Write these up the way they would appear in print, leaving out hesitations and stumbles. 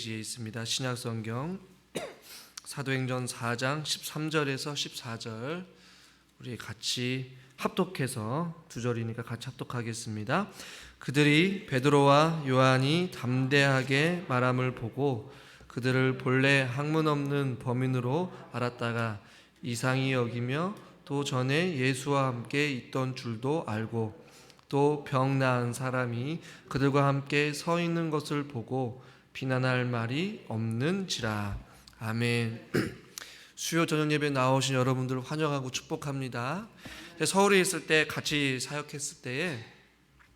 페이지에 있습니다. 신약성경 사도행전 4장 13절에서 14절 우리 같이 합독해서 두 절이니까 같이 합독하겠습니다. 그들이 베드로와 요한이 담대하게 말함을 보고 그들을 본래 학문 없는 범인으로 알았다가 이상히 여기며 또 전에 예수와 함께 있던 줄도 알고 또 병 나은 사람이 그들과 함께 서 있는 것을 보고 비난할 말이 없는지라. 아멘. 수요 저녁 예배 나오신 여러분들 환영하고 축복합니다. 서울에 있을 때 같이 사역했을 때에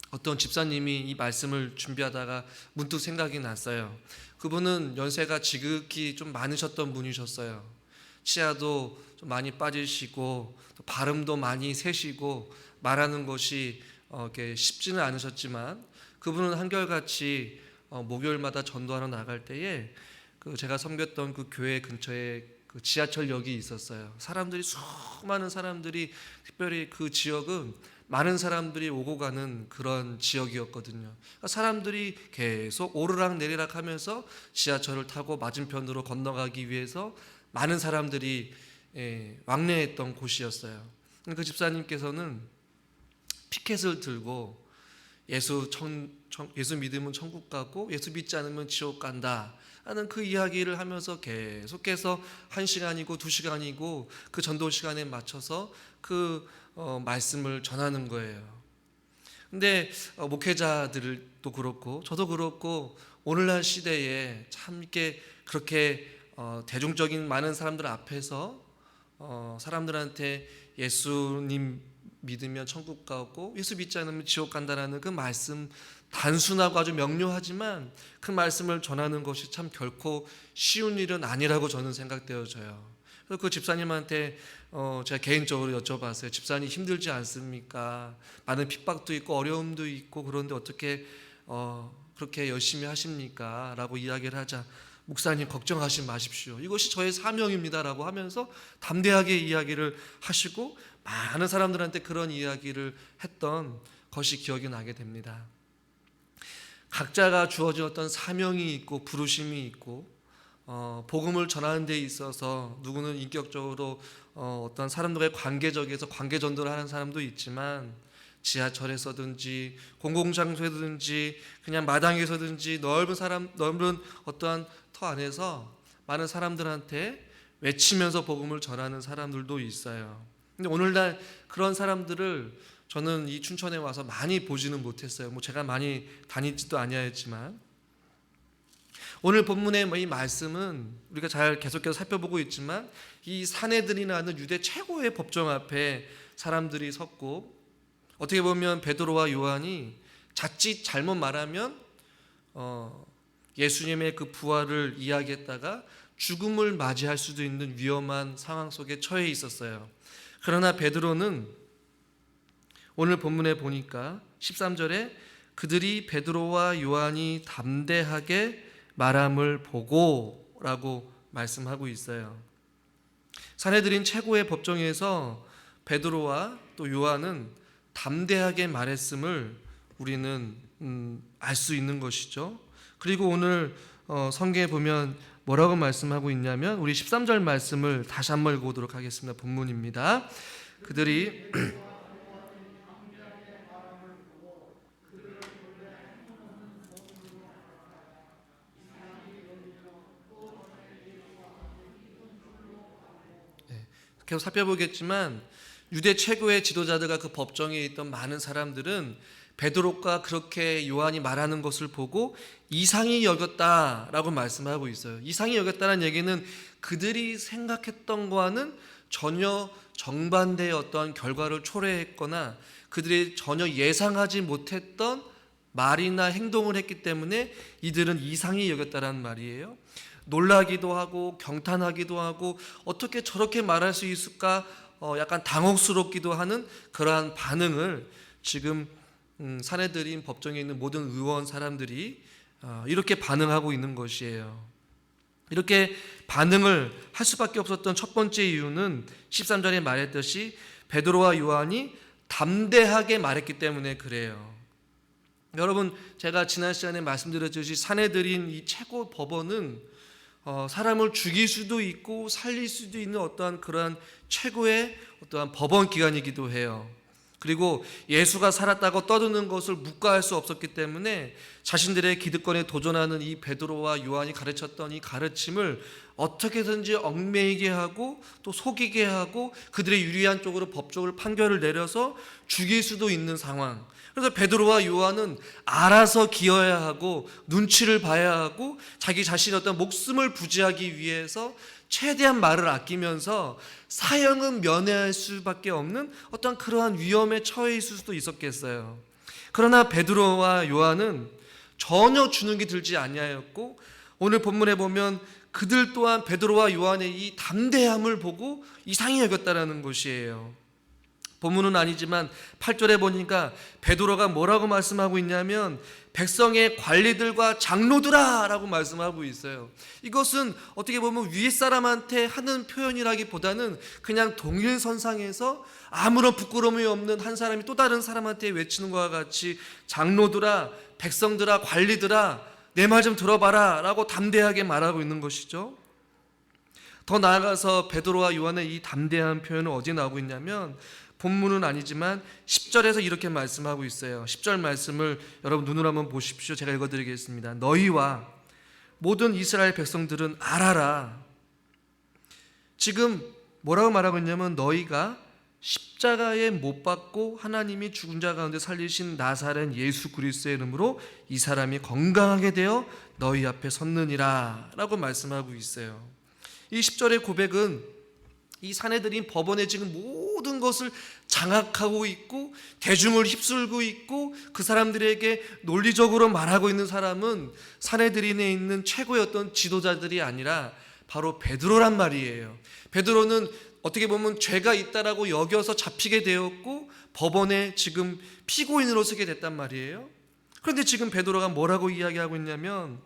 어떤 집사님이 이 말씀을 준비하다가 문득 생각이 났어요. 그분은 연세가 지극히 좀 많으셨던 분이셨어요. 치아도 좀 많이 빠지시고 또 발음도 많이 세시고 말하는 것이 이렇게 쉽지는 않으셨지만 그분은 한결같이 목요일마다 전도하러 나갈 때에 제가 섬겼던 그 교회 근처에 그 지하철역이 있었어요. 사람들이 수많은 사람들이, 특별히 그 지역은 많은 사람들이 오고 가는 그런 지역이었거든요. 그러니까 사람들이 계속 오르락 내리락 하면서 지하철을 타고 맞은편으로 건너가기 위해서 많은 사람들이 왕래했던 곳이었어요. 그 집사님께서는 피켓을 들고 예수 믿으면 천국 가고 예수 믿지 않으면 지옥 간다 하는 그 이야기를 하면서 계속해서 1시간이고 2시간이고 그 전도 시간에 맞춰서 그 말씀을 전하는 거예요. 근데 목회자들도 그렇고 저도 그렇고 오늘날 시대에 참 이렇게 그렇게 대중적인 많은 사람들 앞에서 사람들한테 예수님 믿으면 천국 가고 예수 믿지 않으면 지옥 간다라는 그 말씀, 단순하고 아주 명료하지만 그 말씀을 전하는 것이 참 결코 쉬운 일은 아니라고 저는 생각되어져요. 그래서 그 집사님한테 제가 개인적으로 여쭤봤어요. 집사님 힘들지 않습니까? 많은 핍박도 있고 어려움도 있고 그런데 어떻게 그렇게 열심히 하십니까? 라고 이야기를 하자 목사님 걱정하지 마십시오. 이것이 저의 사명입니다 라고 하면서 담대하게 이야기를 하시고 많은 사람들한테 그런 이야기를 했던 것이 기억이 나게 됩니다. 각자가 주어진 어떤 사명이 있고 부르심이 있고 복음을 전하는 데 있어서 누구는 인격적으로 어떤 사람들과의 관계적에서 관계 전도를 하는 사람도 있지만 지하철에서든지 공공장소에든지 그냥 마당에서든지 넓은 어떠한 터 안에서 많은 사람들한테 외치면서 복음을 전하는 사람들도 있어요. 근데 오늘날 그런 사람들을 저는 이 춘천에 와서 많이 보지는 못했어요. 제가 많이 다니지도 아니하였지만 오늘 본문의 이 말씀은 우리가 잘 계속해서 살펴보고 있지만 이 산헤드린이라는 유대 최고의 법정 앞에 사람들이 섰고 어떻게 보면 베드로와 요한이 자칫 잘못 말하면 예수님의 그 부활을 이야기했다가 죽음을 맞이할 수도 있는 위험한 상황 속에 처해 있었어요. 그러나 베드로는 오늘 본문에 보니까 13절에 그들이 베드로와 요한이 담대하게 말함을 보고 라고 말씀하고 있어요. 산헤드린 최고의 법정에서 베드로와 또 요한은 담대하게 말했음을 우리는 알 수 있는 것이죠. 그리고 오늘 성경에 보면 뭐라고 말씀하고 있냐면 우리 13절 말씀을 다시 한번 읽어보도록 하겠습니다. 본문입니다. 그들이 계속 살펴보겠지만 유대 최고의 지도자들과 그 법정에 있던 많은 사람들은 베드로가 그렇게 요한이 말하는 것을 보고 이상히 여겼다라고 말씀하고 있어요. 이상히 여겼다는 얘기는 그들이 생각했던 것과는 전혀 정반대의 어떤 결과를 초래했거나 그들이 전혀 예상하지 못했던 말이나 행동을 했기 때문에 이들은 이상히 여겼다라는 말이에요. 놀라기도 하고 경탄하기도 하고 어떻게 저렇게 말할 수 있을까 약간 당혹스럽기도 하는 그러한 반응을 지금 산헤드린 법정에 있는 모든 의원 사람들이 이렇게 반응하고 있는 것이에요. 이렇게 반응을 할 수밖에 없었던 첫 번째 이유는 13절에 말했듯이 베드로와 요한이 담대하게 말했기 때문에 그래요. 여러분, 제가 지난 시간에 말씀드렸듯이 사내들인 이 최고 법원은 사람을 죽일 수도 있고 살릴 수도 있는 어떠한 그러한 최고의 어떠한 법원 기관이기도 해요. 그리고 예수가 살았다고 떠드는 것을 묵과할 수 없었기 때문에 자신들의 기득권에 도전하는 이 베드로와 요한이 가르쳤던 이 가르침을 어떻게든지 얽매이게 하고 또 속이게 하고 그들의 유리한 쪽으로 법적으로 판결을 내려서 죽일 수도 있는 상황. 그래서 베드로와 요한은 알아서 기어야 하고 눈치를 봐야 하고 자기 자신의 어떤 목숨을 부지하기 위해서 최대한 말을 아끼면서 사형은 면회할 수밖에 없는 어떤 그러한 위험에 처해 있을 수도 있었겠어요. 그러나 베드로와 요한은 전혀 주눅이 들지 아니하였고, 오늘 본문에 보면 그들 또한 베드로와 요한의 이 담대함을 보고 이상히 여겼다라는 것이에요. 본문은 아니지만 8절에 보니까 베드로가 뭐라고 말씀하고 있냐면 백성의 관리들과 장로들아 라고 말씀하고 있어요. 이것은 어떻게 보면 윗사람한테 하는 표현이라기보다는 그냥 동일선상에서 아무런 부끄러움이 없는 한 사람이 또 다른 사람한테 외치는 것과 같이 장로들아, 백성들아, 관리들아, 내 말 좀 들어봐라 라고 담대하게 말하고 있는 것이죠. 더 나아가서 베드로와 요한의 이 담대한 표현은 어디에 나오고 있냐면 본문은 아니지만 10절에서 이렇게 말씀하고 있어요. 10절 말씀을 여러분 눈으로 한번 보십시오. 제가 읽어드리겠습니다. 너희와 모든 이스라엘 백성들은 알아라. 지금 뭐라고 말하고 있냐면 너희가 십자가에 못 박고 하나님이 죽은 자 가운데 살리신 나사렛 예수 그리스도의 이름으로 이 사람이 건강하게 되어 너희 앞에 섰느니라 라고 말씀하고 있어요. 이 10절의 고백은 이 사내들인 법원에 지금 모든 것을 장악하고 있고 대중을 휩쓸고 있고 그 사람들에게 논리적으로 말하고 있는 사람은 사내들인에 있는 최고의 어떤 지도자들이 아니라 바로 베드로란 말이에요. 베드로는 어떻게 보면 죄가 있다라고 여겨서 잡히게 되었고 법원에 지금 피고인으로 서게 됐단 말이에요. 그런데 지금 베드로가 뭐라고 이야기하고 있냐면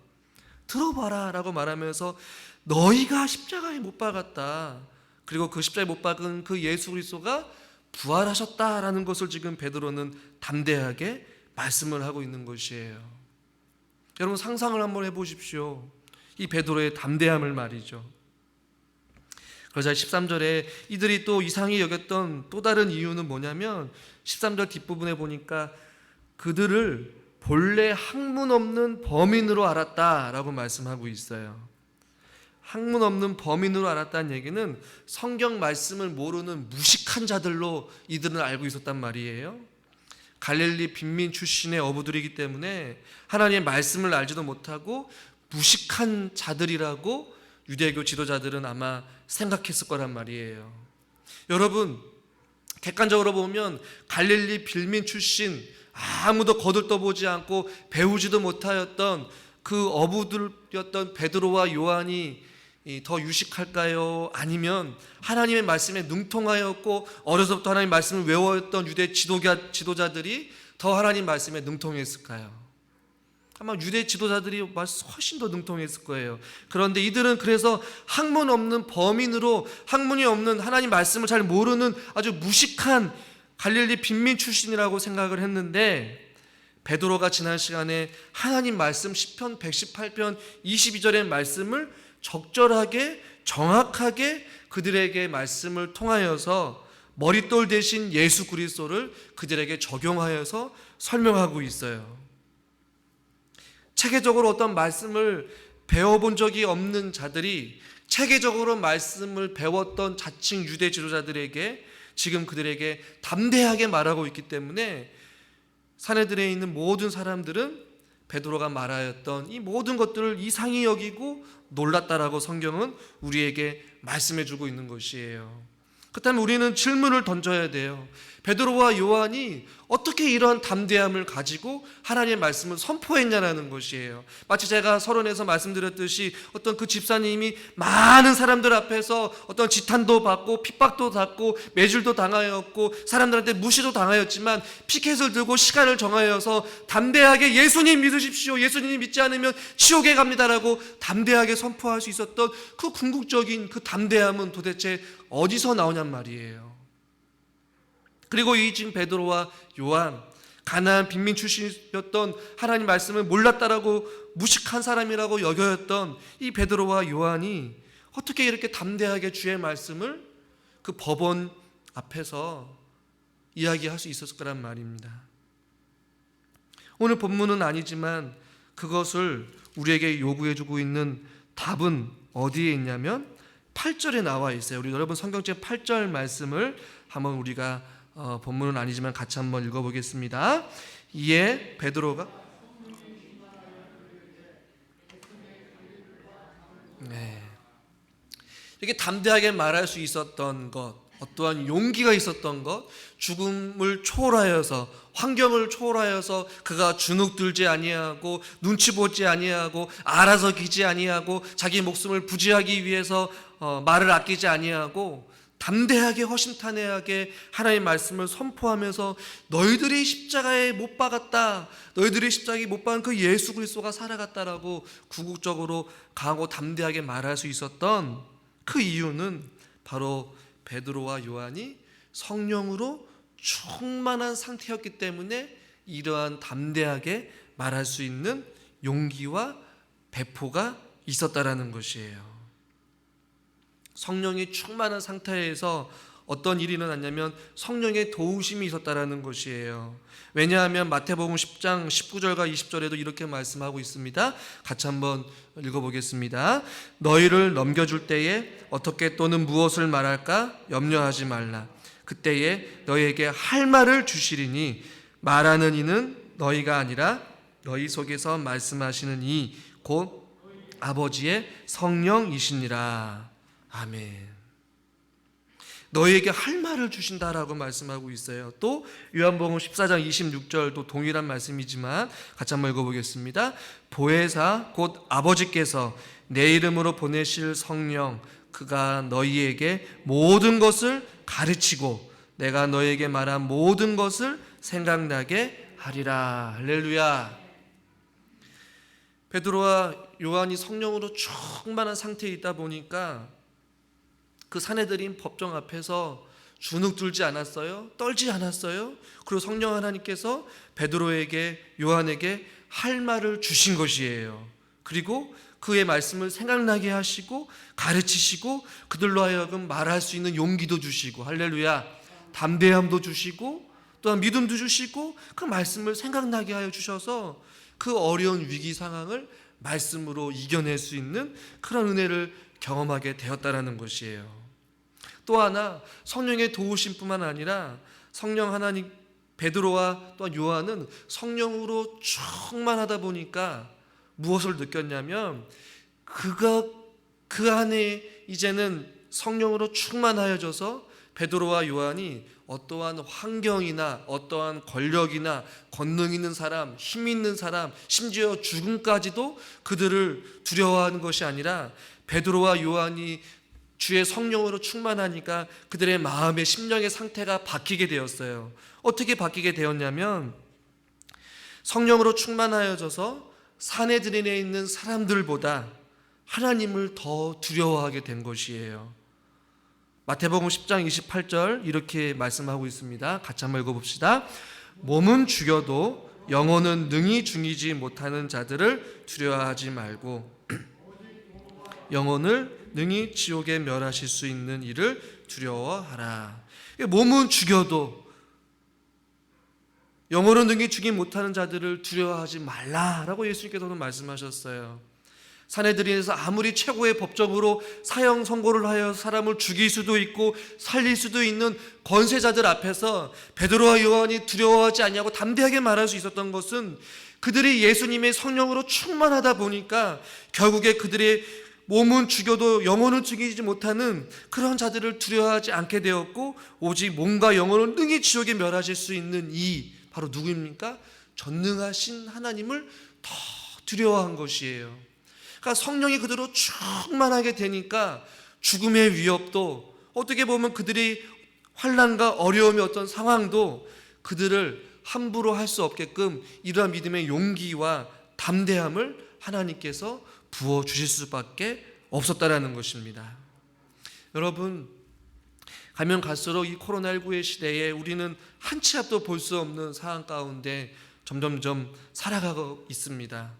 들어봐라 라고 말하면서 너희가 십자가에 못 박았다, 그리고 그 십자가에 못 박은 그 예수 그리스도가 부활하셨다라는 것을 지금 베드로는 담대하게 말씀을 하고 있는 것이에요. 여러분 상상을 한번 해보십시오. 이 베드로의 담대함을 말이죠. 그러자 13절에 이들이 또 이상히 여겼던 또 다른 이유는 뭐냐면 13절 뒷부분에 보니까 그들을 본래 학문 없는 범인으로 알았다라고 말씀하고 있어요. 학문 없는 범인으로 알았다는 얘기는 성경 말씀을 모르는 무식한 자들로 이들은 알고 있었단 말이에요. 갈릴리 빈민 출신의 어부들이기 때문에 하나님의 말씀을 알지도 못하고 무식한 자들이라고 유대교 지도자들은 아마 생각했을 거란 말이에요. 여러분 객관적으로 보면 갈릴리 빈민 출신 아무도 거들떠보지 않고 배우지도 못하였던 그 어부들이었던 베드로와 요한이 더 유식할까요? 아니면 하나님의 말씀에 능통하였고 어려서부터 하나님의 말씀을 외웠던 유대 지도자들이 더 하나님 말씀에 능통했을까요? 아마 유대 지도자들이 훨씬 더 능통했을 거예요. 그런데 이들은 그래서 학문 없는 범인으로, 학문이 없는 하나님 말씀을 잘 모르는 아주 무식한 갈릴리 빈민 출신이라고 생각을 했는데, 베드로가 지난 시간에 하나님 말씀 시편 118편 22절의 말씀을 적절하게 정확하게 그들에게 말씀을 통하여서 머릿돌 대신 예수 그리스도를 그들에게 적용하여서 설명하고 있어요. 체계적으로 어떤 말씀을 배워본 적이 없는 자들이 체계적으로 말씀을 배웠던 자칭 유대 지도자들에게 지금 그들에게 담대하게 말하고 있기 때문에 사내들에 있는 모든 사람들은 베드로가 말하였던 이 모든 것들을 이상히 여기고 놀랐다라고 성경은 우리에게 말씀해 주고 있는 것이에요. 그렇다면 우리는 질문을 던져야 돼요. 베드로와 요한이 어떻게 이런 담대함을 가지고 하나님의 말씀을 선포했냐라는 것이에요. 마치 제가 서론에서 말씀드렸듯이 어떤 그 집사님이 많은 사람들 앞에서 어떤 지탄도 받고 핍박도 받고 매질도 당하였고 사람들한테 무시도 당하였지만 피켓을 들고 시간을 정하여서 담대하게 예수님 믿으십시오, 예수님 믿지 않으면 지옥에 갑니다라고 담대하게 선포할 수 있었던 그 궁극적인 그 담대함은 도대체 어디서 나오냔 말이에요. 그리고 이 지금 베드로와 요한, 가나안 빈민 출신이었던 하나님 말씀을 몰랐다라고 무식한 사람이라고 여겨졌던 이 베드로와 요한이 어떻게 이렇게 담대하게 주의 말씀을 그 법원 앞에서 이야기할 수 있었을 거란 말입니다. 오늘 본문은 아니지만 그것을 우리에게 요구해주고 있는 답은 어디에 있냐면 8절에 나와 있어요. 우리 여러분 성경책 8절 말씀을 한번 우리가 본문은 아니지만 같이 한번 읽어보겠습니다. 이에 베드로가 이렇게 담대하게 말할 수 있었던 것, 어떠한 용기가 있었던 것, 죽음을 초월하여서, 환경을 초월하여서 그가 주눅들지 아니하고 눈치 보지 아니하고 알아서 기지 아니하고 자기 목숨을 부지하기 위해서 말을 아끼지 아니하고 담대하게 허심탄회하게 하나님의 말씀을 선포하면서 너희들이 십자가에 못 박았다, 너희들이 십자가에 못 박은 그 예수 그리스도가 살아갔다라고 궁극적으로 강하고 담대하게 말할 수 있었던 그 이유는 바로 베드로와 요한이 성령으로 충만한 상태였기 때문에 이러한 담대하게 말할 수 있는 용기와 배포가 있었다라는 것이에요. 성령이 충만한 상태에서 어떤 일이 일어났냐면 성령의 도우심이 있었다라는 것이에요. 왜냐하면 마태복음 10장 19절과 20절에도 이렇게 말씀하고 있습니다. 같이 한번 읽어보겠습니다. 너희를 넘겨줄 때에 어떻게 또는 무엇을 말할까 염려하지 말라. 그때에 너희에게 할 말을 주시리니 말하는 이는 너희가 아니라 너희 속에서 말씀하시는 이 곧 아버지의 성령이시니라. 아멘. 너희에게 할 말을 주신다라고 말씀하고 있어요. 또 요한복음 14장 26절도 동일한 말씀이지만 같이 한번 읽어보겠습니다. 보혜사 곧 아버지께서 내 이름으로 보내실 성령 그가 너희에게 모든 것을 가르치고 내가 너희에게 말한 모든 것을 생각나게 하리라. 할렐루야. 베드로와 요한이 성령으로 충만한 상태에 있다 보니까 그 사내들인 법정 앞에서 주눅들지 않았어요. 떨지 않았어요. 그리고 성령 하나님께서 베드로에게 요한에게 할 말을 주신 것이에요. 그리고 그의 말씀을 생각나게 하시고 가르치시고 그들로 하여금 말할 수 있는 용기도 주시고 할렐루야, 담대함도 주시고 또한 믿음도 주시고 그 말씀을 생각나게 하여 주셔서 그 어려운 위기 상황을 말씀으로 이겨낼 수 있는 그런 은혜를 경험하게 되었다라는 것이에요. 또 하나 성령의 도우심뿐만 아니라 성령 하나님 베드로와 또 요한은 성령으로 충만하다 보니까 무엇을 느꼈냐면 그가 그 안에 이제는 성령으로 충만하여져서 베드로와 요한이 어떠한 환경이나 어떠한 권력이나 권능 있는 사람, 힘 있는 사람, 심지어 죽음까지도 그들을 두려워하는 것이 아니라 베드로와 요한이 주의 성령으로 충만하니까 그들의 마음의 심령의 상태가 바뀌게 되었어요. 어떻게 바뀌게 되었냐면 성령으로 충만하여져서 사내들인에 있는 사람들보다 하나님을 더 두려워하게 된 것이에요. 마태복음 10장 28절 이렇게 말씀하고 있습니다. 같이 한번 읽어봅시다. 몸은 죽여도 영혼은 능히 죽이지 못하는 자들을 두려워하지 말고 영혼을 능히 지옥에 멸하실 수 있는 이를 두려워하라. 몸은 죽여도 영혼은 능히 죽이지 못하는 자들을 두려워하지 말라라고 예수님께서는 말씀하셨어요. 사내들인에서 아무리 최고의 법정으로 사형 선고를 하여 사람을 죽일 수도 있고 살릴 수도 있는 권세자들 앞에서 베드로와 요한이 두려워하지 않냐고 담대하게 말할 수 있었던 것은 그들이 예수님의 성령으로 충만하다 보니까 결국에 그들의 몸은 죽여도 영혼은 죽이지 못하는 그런 자들을 두려워하지 않게 되었고 오직 몸과 영혼을 능히 지옥에 멸하실 수 있는 이 바로 누구입니까? 전능하신 하나님을 더 두려워한 것이에요. 그러니까 성령이 그대로 충만하게 되니까 죽음의 위협도 어떻게 보면 그들이 환난과 어려움의 어떤 상황도 그들을 함부로 할 수 없게끔 이러한 믿음의 용기와 담대함을 하나님께서 부어주실 수밖에 없었다라는 것입니다. 여러분, 가면 갈수록 이 코로나19의 시대에 우리는 한 치 앞도 볼 수 없는 상황 가운데 점점점 살아가고 있습니다.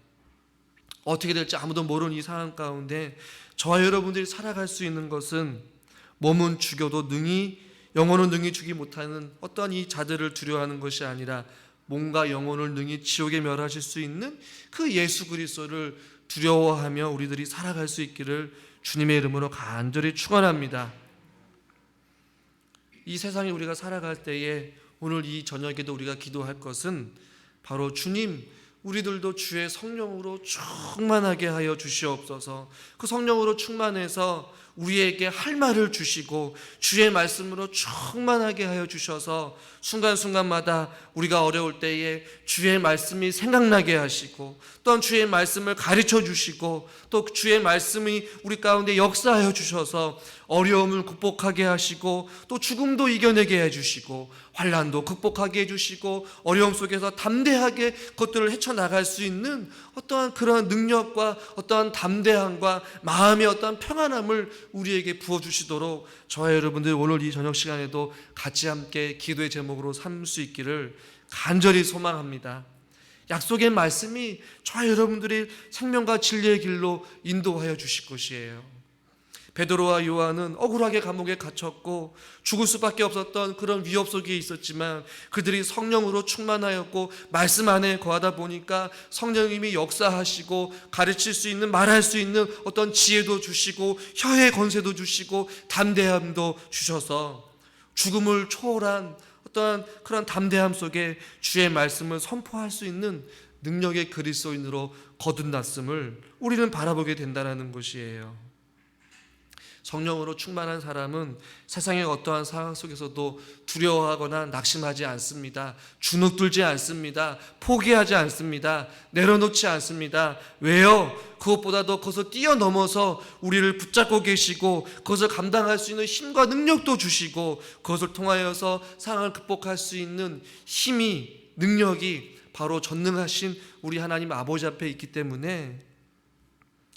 어떻게 될지 아무도 모르는 이 상황 가운데 저와 여러분들이 살아갈 수 있는 것은 몸은 죽여도 영혼은 능히 주지 못하는 어떤 이 자들을 두려워하는 것이 아니라 몸과 영혼을 능히 지옥에 멸하실 수 있는 그 예수 그리스도를 두려워하며 우리들이 살아갈 수 있기를 주님의 이름으로 간절히 축원합니다. 이 세상에 우리가 살아갈 때에 오늘 이 저녁에도 우리가 기도할 것은 바로 주님, 우리들도 주의 성령으로 충만하게 하여 주시옵소서. 그 성령으로 충만해서 우리에게 할 말을 주시고 주의 말씀으로 충만하게 하여 주셔서 순간순간마다 우리가 어려울 때에 주의 말씀이 생각나게 하시고 또 주의 말씀을 가르쳐 주시고 또 주의 말씀이 우리 가운데 역사하여 주셔서 어려움을 극복하게 하시고 또 죽음도 이겨내게 해주시고 환난도 극복하게 해주시고 어려움 속에서 담대하게 그것들을 헤쳐나갈 수 있는 어떠한 그런 능력과 어떠한 담대함과 마음의 어떠한 평안함을 우리에게 부어주시도록 저와 여러분들 오늘 이 저녁 시간에도 같이 함께 기도의 제목으로 삼을 수 있기를 간절히 소망합니다. 약속의 말씀이 저와 여러분들의 생명과 진리의 길로 인도하여 주실 것이에요. 베드로와 요한은 억울하게 감옥에 갇혔고 죽을 수밖에 없었던 그런 위협 속에 있었지만 그들이 성령으로 충만하였고 말씀 안에 거하다 보니까 성령님이 역사하시고 가르칠 수 있는 말할 수 있는 어떤 지혜도 주시고 혀의 권세도 주시고 담대함도 주셔서 죽음을 초월한 어떤 그런 담대함 속에 주의 말씀을 선포할 수 있는 능력의 그리스도인으로 거듭났음을 우리는 바라보게 된다는 것이에요. 성령으로 충만한 사람은 세상의 어떠한 상황 속에서도 두려워하거나 낙심하지 않습니다. 주눅들지 않습니다. 포기하지 않습니다. 내려놓지 않습니다. 왜요? 그것보다도 그것을 뛰어넘어서 우리를 붙잡고 계시고 그것을 감당할 수 있는 힘과 능력도 주시고 그것을 통하여서 상황을 극복할 수 있는 힘이, 능력이 바로 전능하신 우리 하나님 아버지 앞에 있기 때문에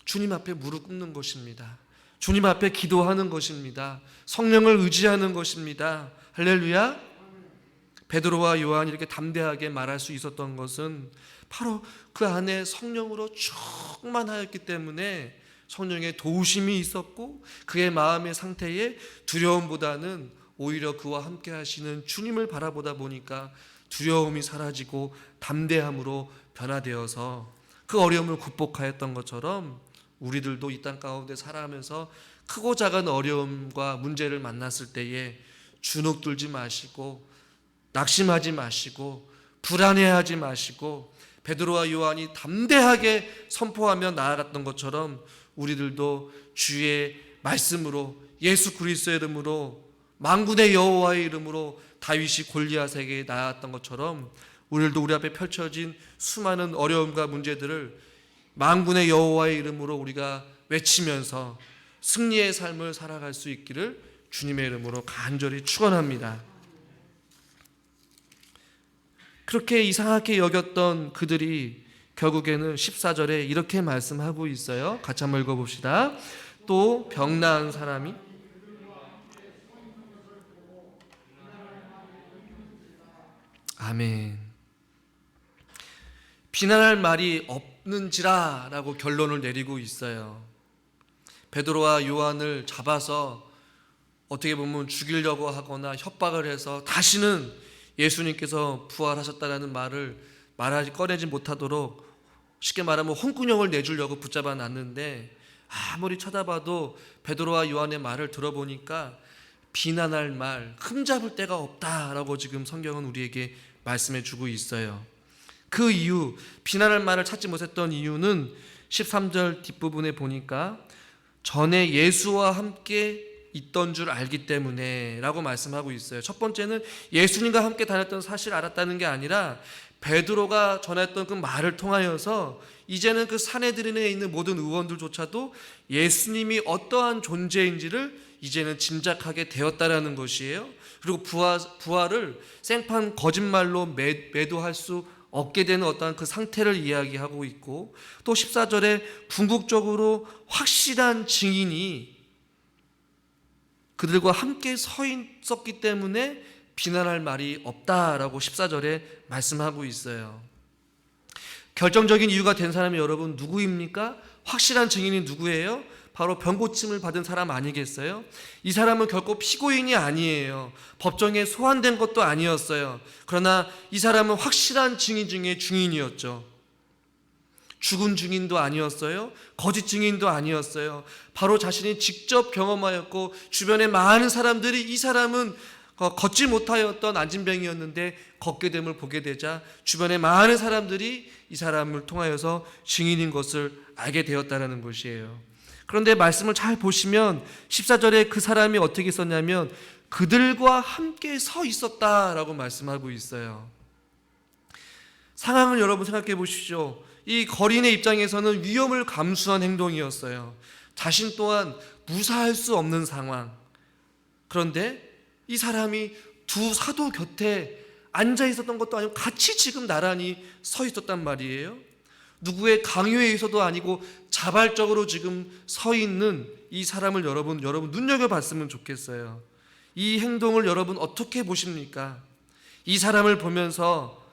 주님 앞에 무릎 꿇는 것입니다. 주님 앞에 기도하는 것입니다. 성령을 의지하는 것입니다. 할렐루야. 베드로와 요한이 이렇게 담대하게 말할 수 있었던 것은 바로 그 안에 성령으로 충만하였기 때문에 성령의 도우심이 있었고 그의 마음의 상태에 두려움보다는 오히려 그와 함께 하시는 주님을 바라보다 보니까 두려움이 사라지고 담대함으로 변화되어서 그 어려움을 극복하였던 것처럼 우리들도 이 땅 가운데 살아가면서 크고 작은 어려움과 문제를 만났을 때에 주눅들지 마시고 낙심하지 마시고 불안해하지 마시고 베드로와 요한이 담대하게 선포하며 나아갔던 것처럼 우리들도 주의 말씀으로 예수 그리스도의 이름으로 만군의 여호와의 이름으로 다윗이 골리앗에게 나아갔던 것처럼 우리들도 우리 앞에 펼쳐진 수많은 어려움과 문제들을 만군의 여호와의 이름으로 우리가 외치면서 승리의 삶을 살아갈 수 있기를 주님의 이름으로 간절히 축원합니다. 그렇게 이상하게 여겼던 그들이 결국에는 14절에 이렇게 말씀하고 있어요. 같이 한번 읽어봅시다. 또 병나은 사람이 아멘. 비난할 말이 없는지라 라고 결론을 내리고 있어요. 베드로와 요한을 잡아서 어떻게 보면 죽이려고 하거나 협박을 해서 다시는 예수님께서 부활하셨다라는 말을 꺼내지 못하도록 쉽게 말하면 홍군형을 내주려고 붙잡아 놨는데 아무리 쳐다봐도 베드로와 요한의 말을 들어보니까 비난할 말, 흠잡을 데가 없다라고 지금 성경은 우리에게 말씀해 주고 있어요. 그 이유, 비난할 말을 찾지 못했던 이유는 13절 뒷부분에 보니까 전에 예수와 함께 있던 줄 알기 때문에 라고 말씀하고 있어요. 첫 번째는 예수님과 함께 다녔던 사실을 알았다는 게 아니라 베드로가 전했던 그 말을 통하여서 이제는 그 사내들인에 있는 모든 의원들조차도 예수님이 어떠한 존재인지를 이제는 짐작하게 되었다라는 것이에요. 그리고 부활을 생판 거짓말로 매도할 수 얻게 되는 어떠한 그 상태를 이야기하고 있고 또 14절에 궁극적으로 확실한 증인이 그들과 함께 서 있었기 때문에 비난할 말이 없다라고 14절에 말씀하고 있어요. 결정적인 이유가 된 사람이 여러분 누구입니까? 확실한 증인이 누구예요? 바로 병고침을 받은 사람 아니겠어요? 이 사람은 결코 피고인이 아니에요. 법정에 소환된 것도 아니었어요. 그러나 이 사람은 확실한 증인 중에 증인이었죠. 죽은 증인도 아니었어요. 거짓 증인도 아니었어요. 바로 자신이 직접 경험하였고 주변에 많은 사람들이 이 사람은 걷지 못하였던 안진병이었는데 걷게 됨을 보게 되자 주변에 많은 사람들이 이 사람을 통하여서 증인인 것을 알게 되었다는 것이에요. 그런데 말씀을 잘 보시면 14절에 그 사람이 어떻게 썼냐면 그들과 함께 서 있었다라고 말씀하고 있어요. 상황을 여러분 생각해 보십시오. 이 거린의 입장에서는 위험을 감수한 행동이었어요. 자신 또한 무사할 수 없는 상황. 그런데 이 사람이 두 사도 곁에 앉아 있었던 것도 아니고 같이 지금 나란히 서 있었단 말이에요. 누구의 강요에 의해서도 아니고 자발적으로 지금 서 있는 이 사람을 여러분 눈여겨봤으면 좋겠어요. 이 행동을 여러분 어떻게 보십니까? 이 사람을 보면서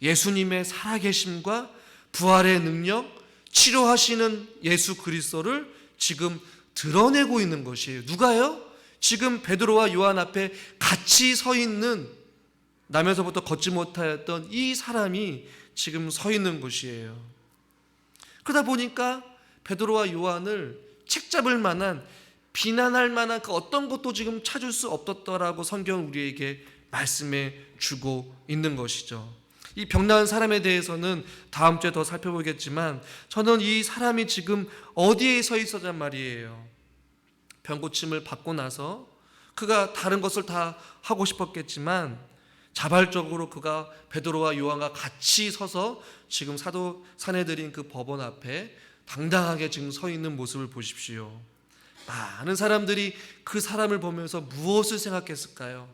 예수님의 살아계심과 부활의 능력, 치료하시는 예수 그리스도를 지금 드러내고 있는 것이에요. 누가요? 지금 베드로와 요한 앞에 같이 서 있는 나면서부터 걷지 못하였던 이 사람이 지금 서 있는 것이에요. 그러다 보니까 베드로와 요한을 책잡을 만한, 비난할 만한 그 어떤 것도 지금 찾을 수 없었더라고 성경은 우리에게 말씀해 주고 있는 것이죠. 이 병나은 사람에 대해서는 다음 주에 더 살펴보겠지만 저는 이 사람이 지금 어디에 서 있었단 말이에요. 병고침을 받고 나서 그가 다른 것을 다 하고 싶었겠지만 자발적으로 그가 베드로와 요한과 같이 서서 지금 사도 사내들인 그 법원 앞에 당당하게 지금 서 있는 모습을 보십시오. 많은 사람들이 그 사람을 보면서 무엇을 생각했을까요?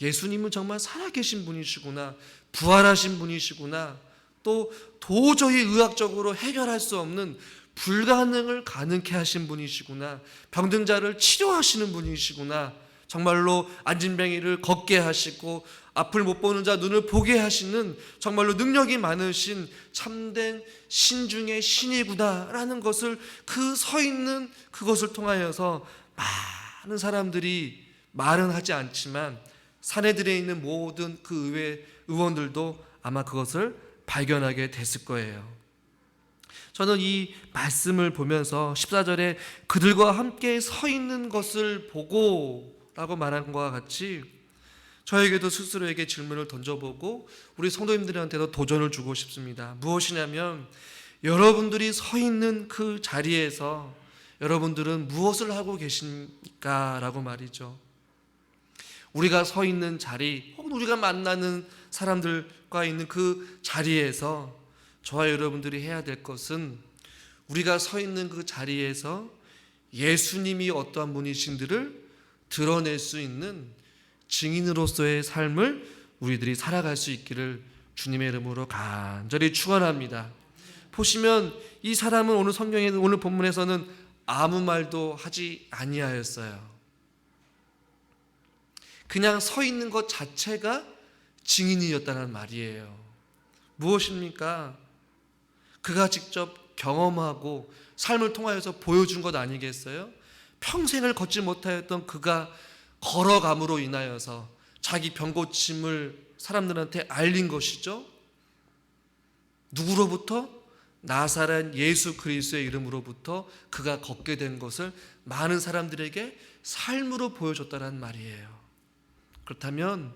예수님은 정말 살아계신 분이시구나, 부활하신 분이시구나, 또 도저히 의학적으로 해결할 수 없는 불가능을 가능케 하신 분이시구나, 병든 자를 치료하시는 분이시구나, 정말로 안진뱅이를 걷게 하시고 앞을 못 보는 자 눈을 보게 하시는 정말로 능력이 많으신 참된 신 중의 신이구나라는 것을 그 서 있는 그것을 통하여서 많은 사람들이 말은 하지 않지만 사내들에 있는 모든 그 의회 의원들도 아마 그것을 발견하게 됐을 거예요. 저는 이 말씀을 보면서 14절에 그들과 함께 서 있는 것을 보고 라고 말한 것과 같이 저에게도 스스로에게 질문을 던져보고 우리 성도님들한테도 도전을 주고 싶습니다. 무엇이냐면 여러분들이 서 있는 그 자리에서 여러분들은 무엇을 하고 계십니까? 라고 말이죠. 우리가 서 있는 자리 혹은 우리가 만나는 사람들과 있는 그 자리에서 저와 여러분들이 해야 될 것은 우리가 서 있는 그 자리에서 예수님이 어떠한 분이신지를 드러낼 수 있는 증인으로서의 삶을 우리들이 살아갈 수 있기를 주님의 이름으로 간절히 축원합니다. 보시면 이 사람은 오늘 성경에 오늘 본문에서는 아무 말도 하지 아니하였어요. 그냥 서 있는 것 자체가 증인이었다는 말이에요. 무엇입니까? 그가 직접 경험하고 삶을 통하여서 보여준 것 아니겠어요? 평생을 걷지 못하였던 그가 걸어감으로 인하여서 자기 병고침을 사람들한테 알린 것이죠. 누구로부터? 나사렛 예수 그리스도의 이름으로부터 그가 걷게 된 것을 많은 사람들에게 삶으로 보여줬다는 말이에요. 그렇다면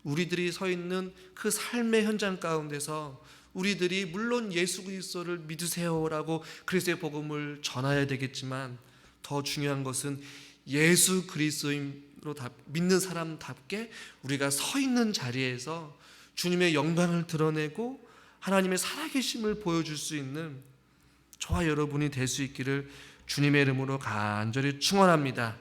우리들이 서 있는 그 삶의 현장 가운데서 우리들이 물론 예수 그리스도를 믿으세요라고 그리스도의 복음을 전해야 되겠지만 더 중요한 것은 예수 그리스도로 믿는 사람답게 우리가 서 있는 자리에서 주님의 영광을 드러내고 하나님의 살아계심을 보여줄 수 있는 저와 여러분이 될 수 있기를 주님의 이름으로 간절히 축원합니다.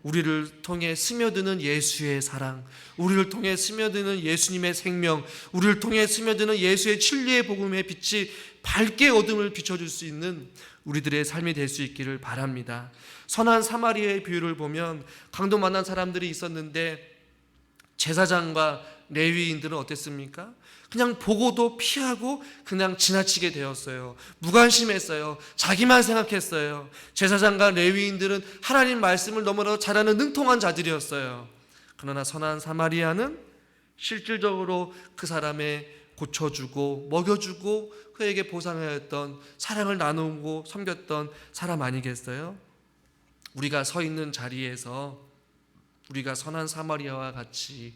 우리를 통해 스며드는 예수의 사랑, 우리를 통해 스며드는 예수님의 생명, 우리를 통해 스며드는 예수의 진리의 복음의 빛이 밝게 어둠을 비춰줄 수 있는 우리들의 삶이 될 수 있기를 바랍니다. 선한 사마리아의 비유를 보면 강도 만난 사람들이 있었는데 제사장과 레위인들은 어땠습니까? 그냥 보고도 피하고 그냥 지나치게 되었어요. 무관심했어요. 자기만 생각했어요. 제사장과 레위인들은 하나님 말씀을 너무나 잘하는 능통한 자들이었어요. 그러나 선한 사마리아는 실질적으로 그 사람의 고쳐주고 먹여주고 그에게 보상하였던, 사랑을 나누고 섬겼던 사람 아니겠어요? 우리가 서 있는 자리에서 우리가 선한 사마리아와 같이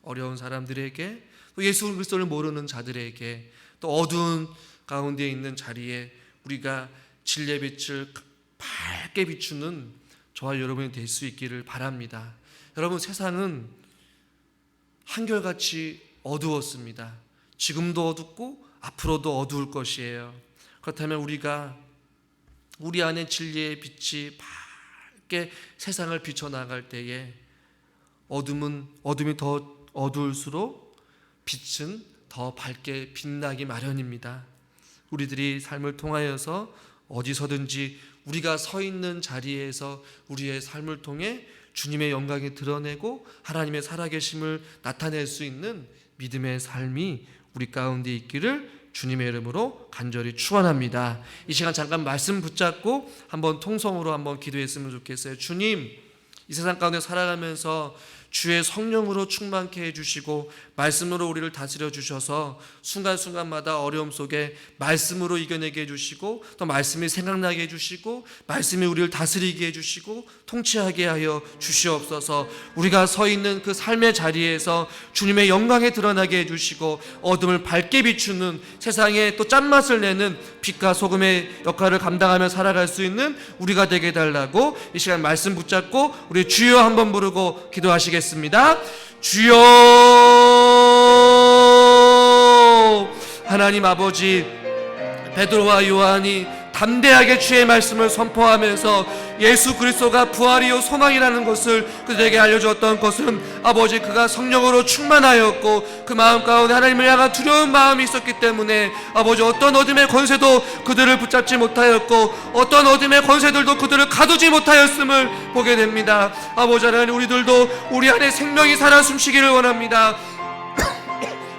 어려운 사람들에게, 또 예수 그리스도를 모르는 자들에게, 또 어두운 가운데 있는 자리에 우리가 진리의 빛을 밝게 비추는 저와 여러분이 될 수 있기를 바랍니다. 여러분, 세상은 한결같이 어두웠습니다. 지금도 어둡고 앞으로도 어두울 것이에요. 그렇다면 우리가 우리 안에 진리의 빛이 밝게 세상을 비춰나갈 때에 어둠이 더 어두울수록 빛은 더 밝게 빛나기 마련입니다. 우리들이 삶을 통하여서 어디서든지 우리가 서 있는 자리에서 우리의 삶을 통해 주님의 영광이 드러내고 하나님의 살아계심을 나타낼 수 있는 믿음의 삶이 우리 가운데 있기를 주님의 이름으로 간절히 축원합니다. 이 시간 잠깐 말씀 붙잡고 한번 통성으로 한번 기도했으면 좋겠어요. 주님, 이 세상 가운데 살아가면서 주의 성령으로 충만케 해주시고 말씀으로 우리를 다스려 주셔서 순간순간마다 어려움 속에 말씀으로 이겨내게 해주시고 또 말씀이 생각나게 해주시고 말씀이 우리를 다스리게 해주시고 통치하게 하여 주시옵소서. 우리가 서 있는 그 삶의 자리에서 주님의 영광에 드러나게 해주시고 어둠을 밝게 비추는, 세상에 또 짠맛을 내는 빛과 소금의 역할을 감당하며 살아갈 수 있는 우리가 되게 해달라고 이 시간 말씀 붙잡고 우리 주여 한번 부르고 기도하시겠습니다. 주여, 하나님 아버지, 베드로와 요한이 담대하게 주의 말씀을 선포하면서 예수 그리스도가 부활이요 소망이라는 것을 그들에게 알려주었던 것은 아버지, 그가 성령으로 충만하였고 그 마음 가운데 하나님을 향한 두려운 마음이 있었기 때문에 아버지, 어떤 어둠의 권세도 그들을 붙잡지 못하였고 어떤 어둠의 권세들도 그들을 가두지 못하였음을 보게 됩니다. 아버지 하나님, 우리들도 우리 안에 생명이 살아 숨쉬기를 원합니다.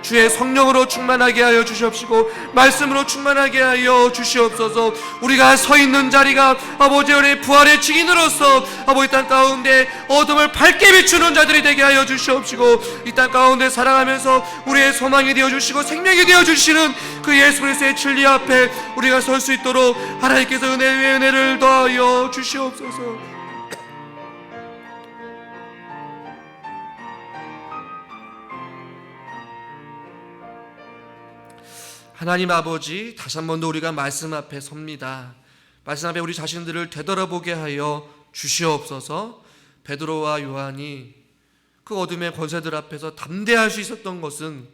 주의 성령으로 충만하게 하여 주시옵시고 말씀으로 충만하게 하여 주시옵소서. 우리가 서 있는 자리가 아버지 우리의 부활의 증인으로서 아버지 땅 가운데 어둠을 밝게 비추는 자들이 되게 하여 주시옵시고 이 땅 가운데 살아가면서 우리의 소망이 되어주시고 생명이 되어주시는 그 예수 그리스도의 진리 앞에 우리가 설 수 있도록 하나님께서 은혜 위에 은혜를 더하여 주시옵소서. 하나님 아버지, 다시 한 번 더 우리가 말씀 앞에 섭니다. 말씀 앞에 우리 자신들을 되돌아보게 하여 주시옵소서. 베드로와 요한이 그 어둠의 권세들 앞에서 담대할 수 있었던 것은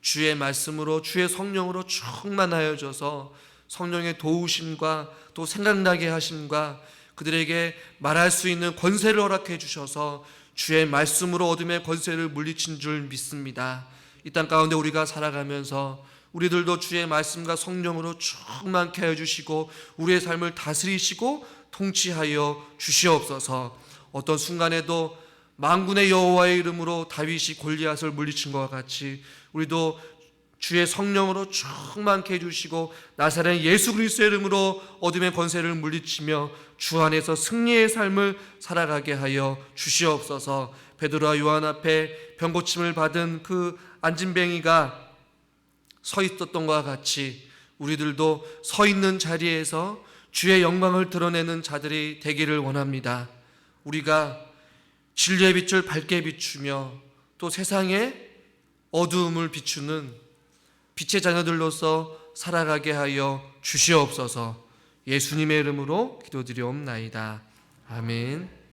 주의 말씀으로, 주의 성령으로 충만하여져서 성령의 도우심과 또 생각나게 하심과 그들에게 말할 수 있는 권세를 허락해 주셔서 주의 말씀으로 어둠의 권세를 물리친 줄 믿습니다. 이 땅 가운데 우리가 살아가면서 우리들도 주의 말씀과 성령으로 충만케 하여 주시고 우리의 삶을 다스리시고 통치하여 주시옵소서. 어떤 순간에도 만군의 여호와의 이름으로 다윗이 골리앗을 물리친 것과 같이 우리도 주의 성령으로 충만케 해주시고 나사렛 예수 그리스도의 이름으로 어둠의 권세를 물리치며 주 안에서 승리의 삶을 살아가게 하여 주시옵소서. 베드로와 요한 앞에 병고침을 받은 그 안진뱅이가 서 있었던 것과 같이 우리들도 서 있는 자리에서 주의 영광을 드러내는 자들이 되기를 원합니다. 우리가 진리의 빛을 밝게 비추며 또 세상의 어두움을 비추는 빛의 자녀들로서 살아가게 하여 주시옵소서. 예수님의 이름으로 기도드리옵나이다. 아멘.